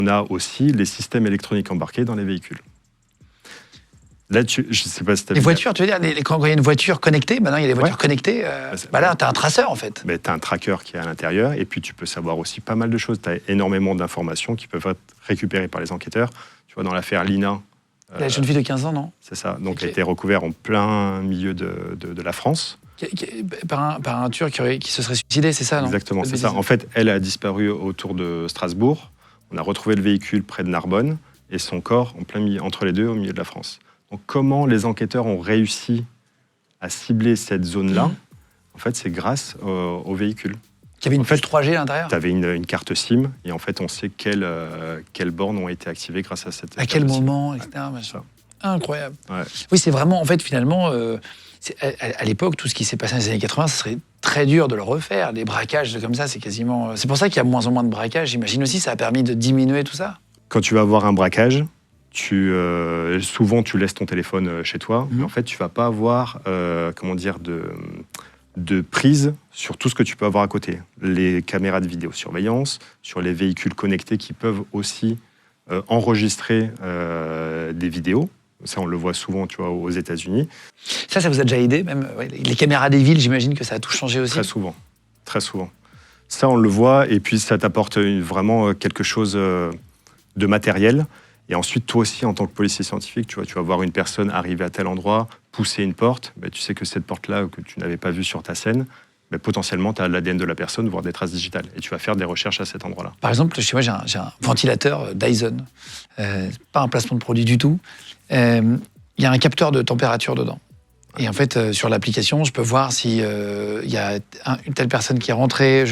On a aussi les systèmes électroniques embarqués dans les véhicules. Là, je ne sais pas si tu as Les voitures, tu veux dire, quand il y a une voiture connectée, maintenant il y a des voitures connectées, là, tu as un traceur en fait. Tu as un tracker qui est à l'intérieur, et puis tu peux savoir aussi pas mal de choses. Tu as énormément d'informations qui peuvent être récupérées par les enquêteurs. Tu vois, dans l'affaire Lina... La jeune fille de 15 ans, non? C'est ça, donc elle a été recouverte en plein milieu de la France. Par un tueur qui se serait suicidé, c'est ça, non? Exactement, c'est ça. En fait, elle a disparu autour de Strasbourg. On a retrouvé le véhicule près de Narbonne, et son corps en plein milieu, entre les deux, au milieu de la France. Donc, comment les enquêteurs ont réussi à cibler cette zone-là? En fait, c'est grâce au véhicule. Il y avait une puce 3G à l'intérieur? Tu avais une carte SIM, et en fait, on sait quelles bornes ont été activées grâce à cette carte. À quel moment, etc. Incroyable. Ouais. Oui, c'est vraiment, en fait, finalement, à l'époque, tout ce qui s'est passé dans les années 80, ce serait très dur de le refaire. Les braquages comme ça, c'est quasiment... C'est pour ça qu'il y a moins en moins de braquages. J'imagine aussi, ça a permis de diminuer tout ça. Quand tu vas avoir un braquage, souvent, tu laisses ton téléphone chez toi, mais en fait, tu ne vas pas avoir de prise sur tout ce que tu peux avoir à côté. Les caméras de vidéosurveillance, sur les véhicules connectés qui peuvent aussi enregistrer des vidéos. Ça, on le voit souvent, tu vois, aux États-Unis. Ça vous a déjà aidé, même les caméras des villes, j'imagine que ça a tout changé aussi. Très souvent, très souvent. Ça, on le voit, et puis ça t'apporte vraiment quelque chose de matériel. Et ensuite, toi aussi, en tant que policier scientifique, tu vas voir une personne arriver à tel endroit, pousser une porte. Tu sais que cette porte-là, que tu n'avais pas vue sur ta scène, potentiellement, tu as l'ADN de la personne, voire des traces digitales. Et tu vas faire des recherches à cet endroit-là. Par exemple, chez moi, j'ai un ventilateur Dyson. Pas un placement de produit du tout. Il y a un capteur de température dedans. Et en fait, sur l'application, je peux voir s'il y a une telle personne qui est rentrée.